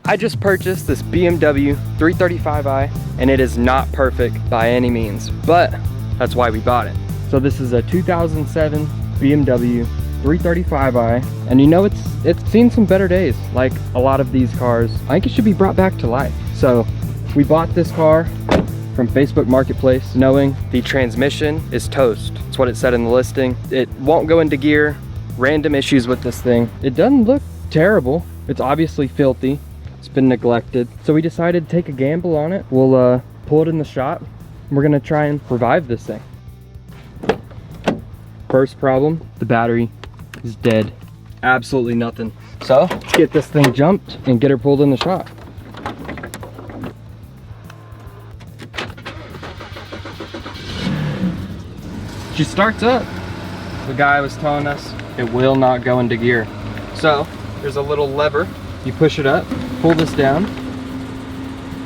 I just purchased this BMW 335i, and it is not perfect by any means, but that's why we bought it. So this is a 2007 BMW 335i, and you know, it's seen some better days. Like a lot of these cars, I think it should be brought back to life. So we bought this car from Facebook Marketplace knowing the transmission is toast. That's what it said in the listing. It won't go into gear, random issues with this thing. It doesn't look terrible. It's obviously filthy. It's been neglected. So we decided to take a gamble on it. We'll pull it in the shop, and we're gonna try and revive this thing. First problem, the battery is dead. Absolutely nothing. So let's get this thing jumped and get her pulled in the shop. She starts up. The guy was telling us it will not go into gear. So there's a little lever. You push it up, pull this down.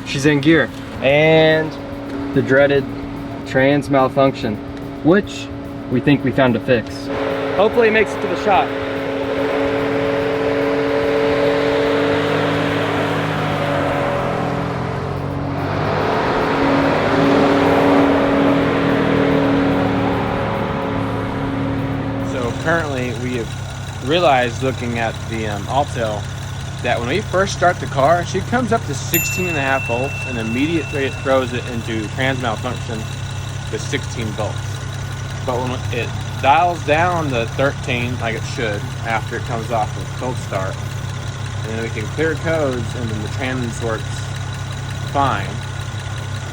She's in gear. And the dreaded trans malfunction, which we think we found a fix. Hopefully it makes it to the shop. Apparently we have realized, looking at the Altel, that when we first start the car, she comes up to 16.5 volts and immediately it throws it into trans malfunction with 16 volts. But when it dials down to 13 like it should after it comes off with cold start, and then we can clear codes and then the trans works fine,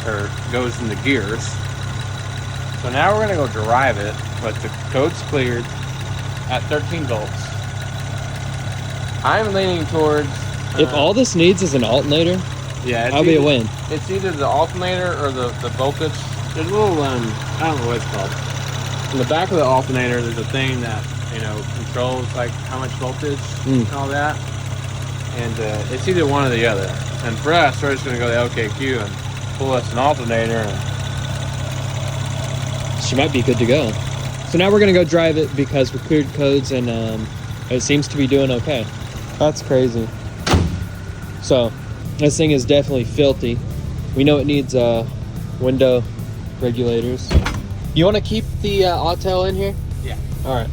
or goes into gears. So now we're gonna go drive it, but the code's cleared at 13 volts. I'm leaning towards... if all this needs is an alternator, yeah, I'll be a win. It's either the alternator or the voltage. There's a little, I don't know what it's called. In the back of the alternator, there's a thing that, you know, controls like how much voltage and all that. And it's either one or the other. And for us, we're just gonna go to LKQ and pull us an alternator. And she might be good to go. So now we're gonna go drive it because we cleared codes and it seems to be doing okay. That's crazy. So this thing is definitely filthy. We know it needs window regulators. You want to keep the Autel in here? yeah. All right.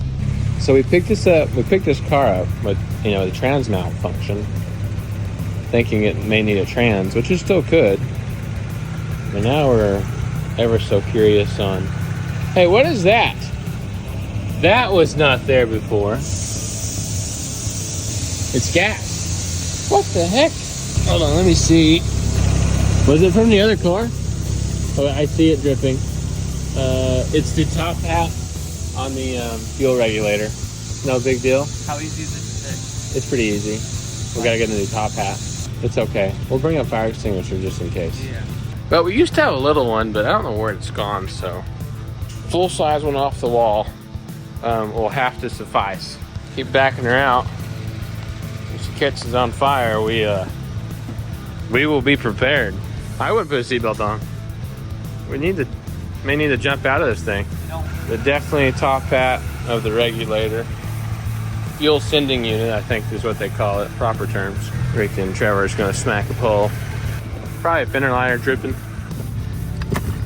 So we picked this up. We picked this car up with, you know, the trans malfunction, thinking it may need a trans, which it still could. But now we're ever so curious on, hey, what is that? That was not there before. It's gas. What the heck? Hold on, let me see. Was it from the other car? Oh, I see it dripping. It's the top hat on the fuel regulator. No big deal. How easy is it to fix? It's pretty easy. We gotta get a new top hat. It's okay. We'll bring a fire extinguisher just in case. Yeah. But we used to have a little one, but I don't know where it's gone, so full size one off the wall will have to suffice. Keep backing her out. If she catches on fire, we will be prepared. I wouldn't put a seatbelt on. We may need to jump out of this thing. But definitely top hat of the regulator. Fuel sending unit, I think is what they call it, proper terms. Right then, Trevor's gonna smack a pole. Probably a fender liner dripping.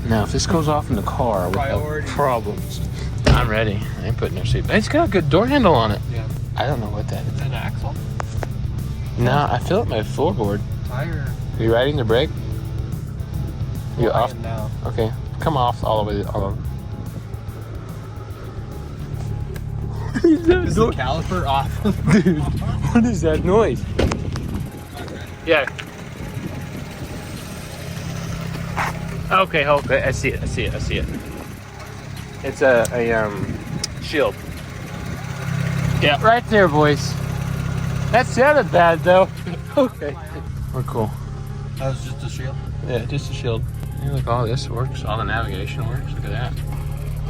Now, if this goes off in the car, we have problems. I'm ready. I ain't putting no seat. It's got a good door handle on it. Yeah. I don't know what that is. Is it an axle? No, I feel it my floorboard. Tire. Are you riding the brake? You Well, I off? am now. Okay, come off all the way. Hold on. Is the caliper off? Dude, what is that noise? Yeah. Okay, okay, I see it. It's a shield. Yeah, right there, boys. That sounded bad, though. Okay. We're cool. That was just a shield? Yeah, just a shield. Hey, look, all this works. All the navigation works. Look at that.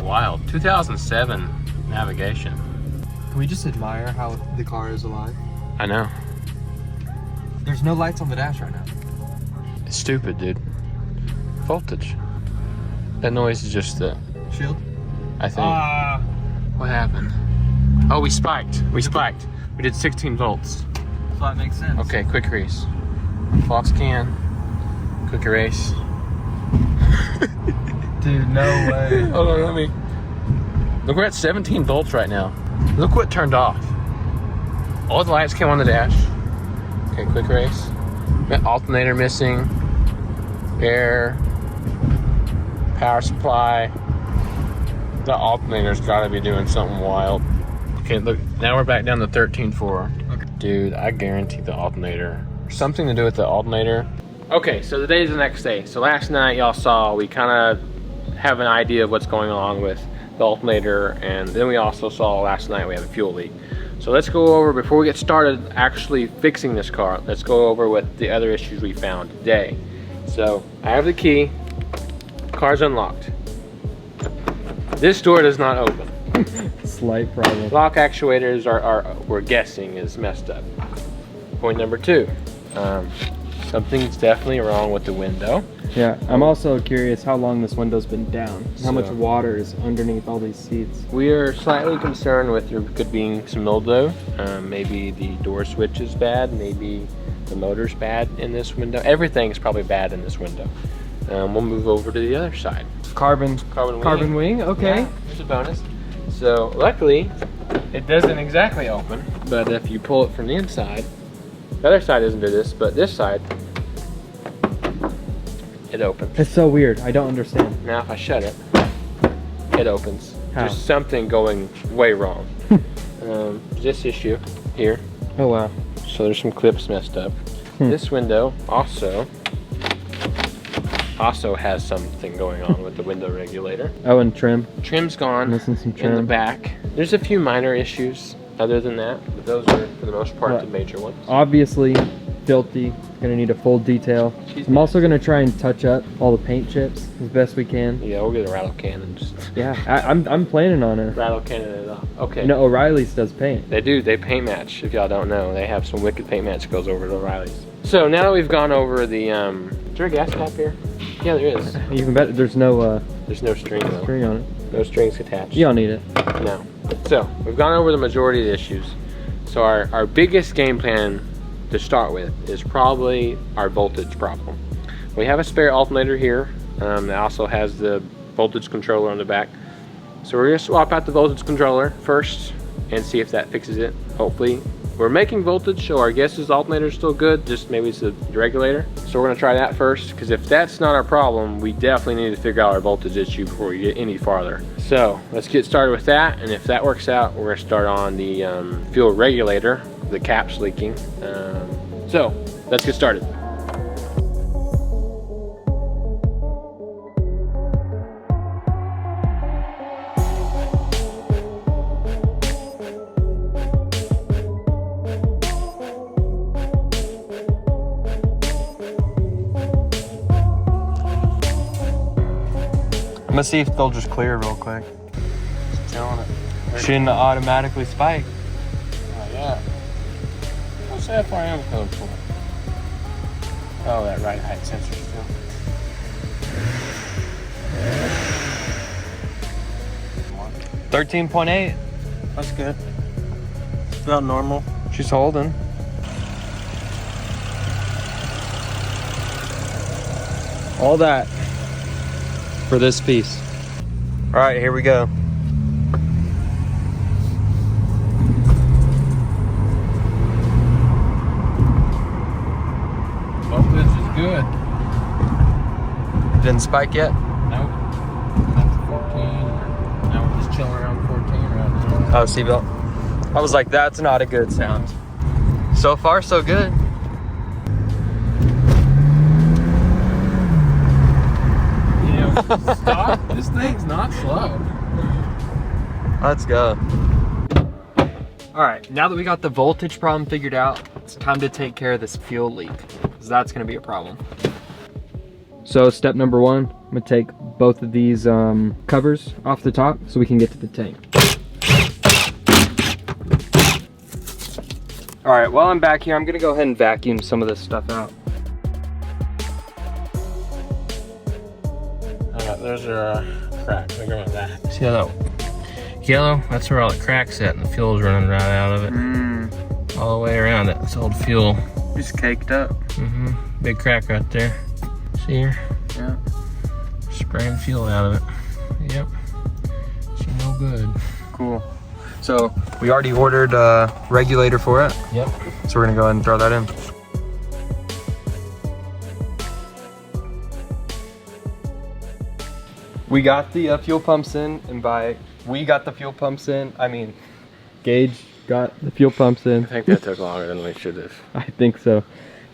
Wild. 2007 navigation. Can we just admire how the car is alive? I know. There's no lights on the dash right now. It's stupid, dude. Voltage. That noise is just the Shield? I think. What happened? Oh, we spiked. We did 16 volts. So that makes sense. Okay, quick grease. Fox can. Cookie race. Dude, no way. Hold on, let me. Look, we're at 17 volts right now. Look what turned off. All the lights came on the dash. Okay, quick race. Alternator missing. Air. Power supply. The alternator's gotta be doing something wild. Okay, look, now we're back down to 13.4. Okay. Dude, I guarantee the alternator. Something to do with the alternator. Okay, so today's the next day. So last night y'all saw we kind of have an idea of what's going on with the alternator, and then we also saw last night we have a fuel leak. So let's go over, before we get started actually fixing this car, let's go over what the other issues we found today. So I have the key, car's unlocked. This door does not open. Slight problem. Lock actuators are we're guessing is messed up. Point number 2, something's definitely wrong with the window. Yeah, I'm also curious how long this window's been down. How So- much water is underneath all these seats. We are slightly concerned with there could be some mildew. Maybe the door switch is bad. Maybe the motor's bad in this window. Everything's probably bad in this window. We'll move over to the other side. Carbon wing, okay. Yeah, there's a bonus. So luckily, it doesn't exactly open. But if you pull it from the inside, the other side doesn't do this, but this side, it opens. It's so weird, I don't understand. Now if I shut it, it opens. How? There's something going way wrong. This issue here, Oh wow. so there's some clips messed up. This window also has something going on with the window regulator. Oh, and trim. Trim's gone Missing some in the trim. back. There's a few minor issues other than that, but those are for the most part Right. the major ones. Obviously filthy, gonna need a full detail. I'm also gonna try and touch up all the paint chips as best we can. Yeah, we'll get a rattle can and just Yeah, I'm planning on it. rattle can it off. Okay. You know, O'Reilly's does paint. They do, they paint match. If y'all don't know, they have some wicked paint match that goes over to O'Reilly's. So now that we've gone over the, is there a gas cap here? Yeah, there is. Even better, there's no There's no string though. string on it. No strings attached. You don't need it. No. So, we've gone over the majority of the issues. So our biggest game plan to start with is probably our voltage problem. We have a spare alternator here that also has the voltage controller on the back. So we're gonna swap out the voltage controller first and see if that fixes it, hopefully. We're making voltage, so our guess is the alternator is still good, just maybe it's the regulator. So we're gonna try that first, because if that's not our problem, we definitely need to figure out our voltage issue before we get any farther. So let's get started with that, and if that works out, we're gonna start on the fuel regulator, the cap's leaking. So let's get started. I'm gonna see if they'll just clear real quick. Killing it. Shouldn't automatically spike. Oh yeah. What's the FRM code for? Oh, that right height sensor still. Come on. 13.8. That's good. About normal. She's holding. All that for this piece. All right, here we go. Voltage is good. Didn't spike yet? Nope. That's 14. Now we're just chilling around 14 right now. Oh, seatbelt. I was like, that's not a good sound. So far, so good. You know, stop. This thing's not slow. Let's go. All right, now that we got the voltage problem figured out, it's time to take care of this fuel leak, because that's gonna be a problem. So step number 1, I'm gonna take both of these covers off the top so we can get to the tank. All right, while I'm back here, I'm gonna go ahead and vacuum some of this stuff out. There's a crack. Look at that. See how that yellow? That's where all the cracks at, and the fuel's running right out of it. All the way around it. It's old fuel Just caked up. Big crack right there. See here? Yeah. Spraying fuel out of it. Yep. She no good. Cool. So we already ordered a regulator for it. Yep. So we're gonna go ahead and throw that in. We got the fuel pumps in, and by we got the fuel pumps in, I mean Gage got the fuel pumps in. I think that took longer than we should have. I think so.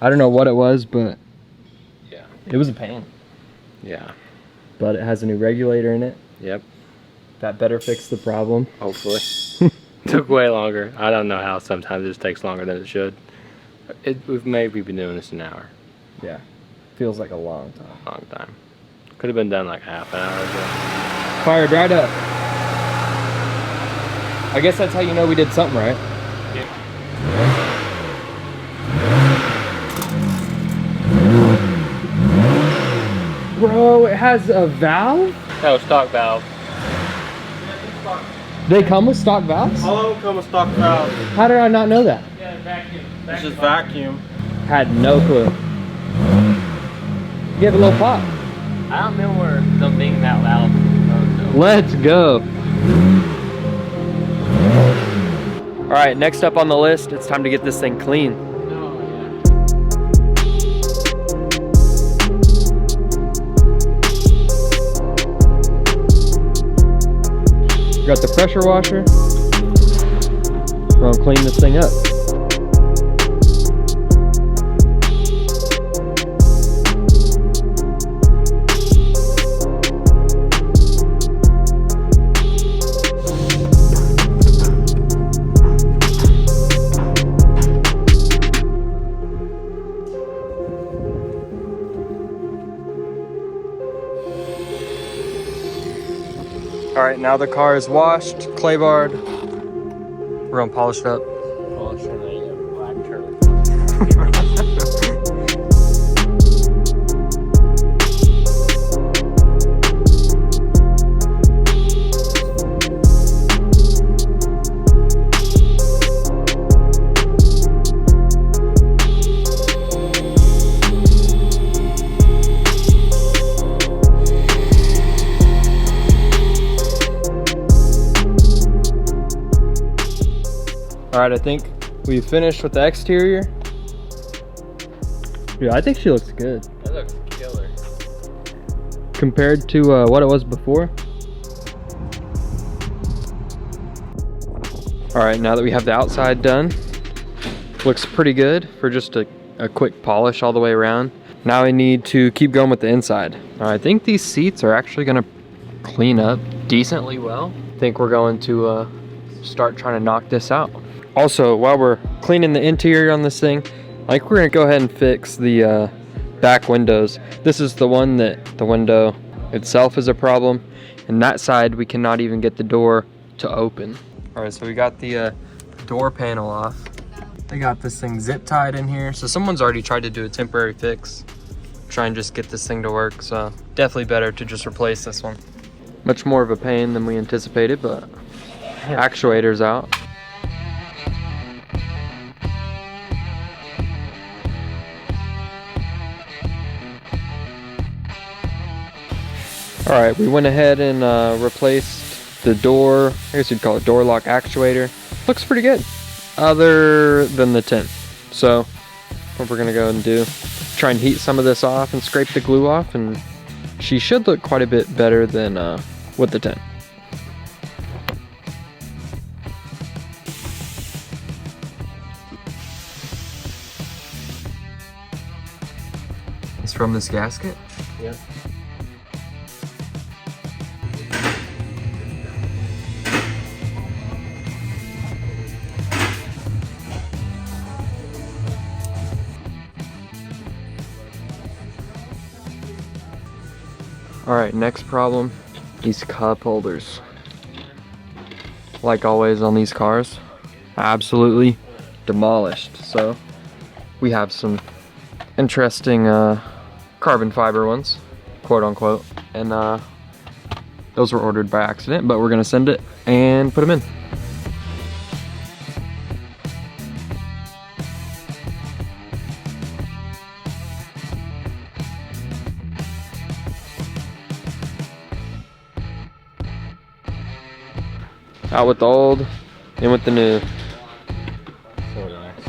I don't know what it was, but Yeah. it was a pain. Yeah. But it has a new regulator in it. Yep. That better fix the problem. Hopefully. Took way longer. I don't know how sometimes this takes longer than it should. We've maybe been doing this an hour. Yeah. Feels like a long time. Long time. Could have been done like half an hour ago. Fire dried up. I guess that's how you know we did something right. Yeah. Bro, it has a valve? Oh, stock valve. They come with stock valves? All of them come with stock valves. How did I not know that? Yeah, vacuum. It's just vacuum. Had no clue. Give it a little pop. I don't remember them being that loud. Let's go. All right, next up on the list, it's time to get this thing clean. Got the pressure washer. We're gonna clean this thing up. All right, now the car is washed, clay barred. We're gonna polish it up. All right, I think we finished with the exterior. Yeah, I think she looks good. That looks killer. Compared to what it was before. All right, now that we have the outside done, looks pretty good for just a quick polish all the way around. Now I need to keep going with the inside. I think these seats are actually gonna clean up decently well. I think we're going to start trying to knock this out. Also, while we're cleaning the interior on this thing, we're gonna go ahead and fix the back windows. This is the one that the window itself is a problem, and that side we cannot even get the door to open. All right, so we got the door panel off. They got this thing zip tied in here, so someone's already tried to do a temporary fix, try and just get this thing to work. So definitely better to just replace this one. Much more of a pain than we anticipated, but actuator's out. All right, we went ahead and replaced the door, I guess you'd call it door lock actuator. Looks pretty good, other than the tint. So what we're gonna go and do, try and heat some of this off and scrape the glue off, and she should look quite a bit better than with the tint. It's from this gasket? Yeah. All right, next problem, these cup holders. Like always on these cars, absolutely demolished. So we have some interesting carbon fiber ones, quote unquote, and those were ordered by accident, but we're gonna send it and put them in. Out with the old, in with the new. So nice.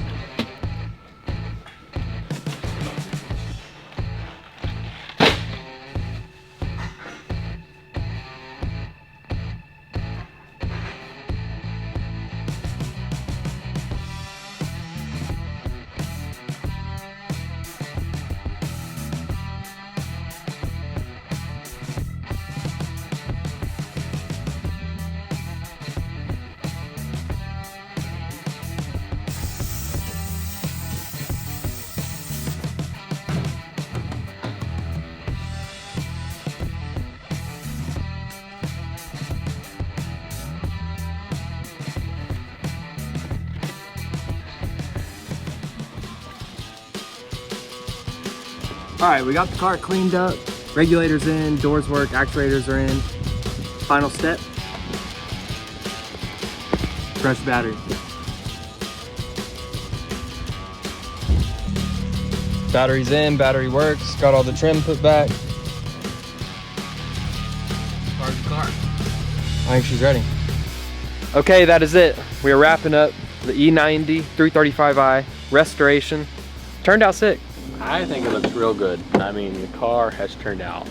All right, we got the car cleaned up. Regulators in, doors work, actuators are in. Final step. Fresh battery. Battery's in, battery works, got all the trim put back. How's the car? I think she's ready. Okay, that is it. We are wrapping up the E90 335i restoration. Turned out sick. I think it looks real good. I mean, the car has turned out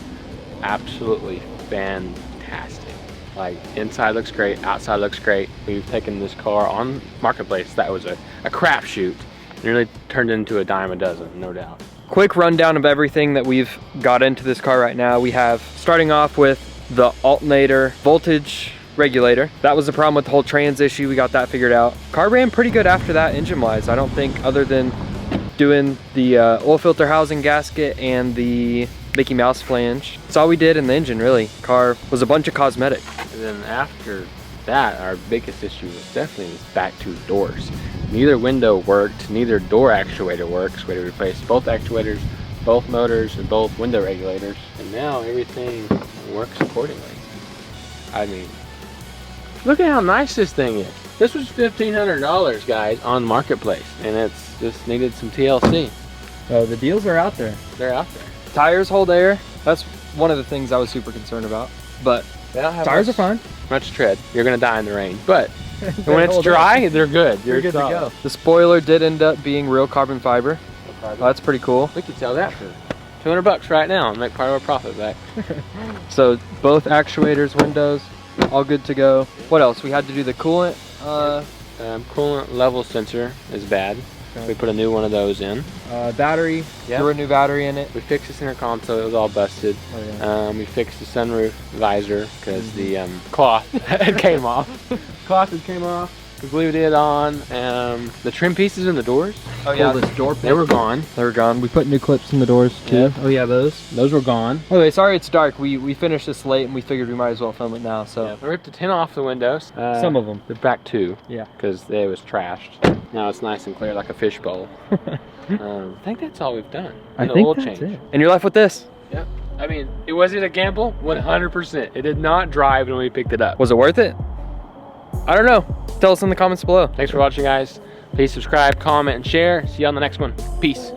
absolutely fantastic. Like, inside looks great, outside looks great. We've taken this car on Marketplace. That was a crapshoot. It really turned into a dime a dozen, no doubt. Quick rundown of everything that we've got into this car right now. We have, starting off with the alternator voltage regulator. That was the problem with the whole trans issue. We got that figured out. Car ran pretty good after that engine-wise. I don't think, other than doing the oil filter housing gasket and the Mickey Mouse flange. That's all we did in the engine, really. Car was a bunch of cosmetic. And then after that, our biggest issue was definitely these back two doors. Neither window worked, neither door actuator works. We had to replace both actuators, both motors, and both window regulators. And now everything works accordingly. I mean, look at how nice this thing is. This was $1,500, guys, on Marketplace, and it's just needed some TLC. Oh, the deals are out there. They're out there. Tires hold air. That's one of the things I was super concerned about. But They don't have tires are fine. much tread. You're gonna die in the rain, but when it's dry, they're good. You're good to go. The spoiler did end up being real carbon fiber. Oh, that's pretty cool. We could sell that for $200 right now and make part of our profit back. So both actuators, windows, all good to go. What else? We had to do the coolant. Coolant level sensor is bad. Okay. We put a new one of those in. Battery. Yep. Threw a new battery in it. We fixed the center console, it was all busted. Oh, yeah. We fixed the sunroof visor because the cloth had came off. Cloth had came off. We glued it on. The trim pieces in the doors. Oh yeah, Pulled this door. They were gone. They were gone. We put new clips in the doors too. Yep. Oh yeah, those. Those were gone. Okay, sorry it's dark. We finished this late and we figured we might as well film it now. So Yeah, I ripped the tin off the windows. some of them. The back two. Yeah. Because they was trashed. Now it's nice and clear like a fishbowl. I think that's all we've done. And the oil change. it. And you're left with this. Yep. I mean, was it a gamble? 100%. It did not drive when we picked it up. Was it worth it? I don't know. Tell us in the comments below. Thanks for watching, guys. Please subscribe, comment, and share. See you on the next one. Peace.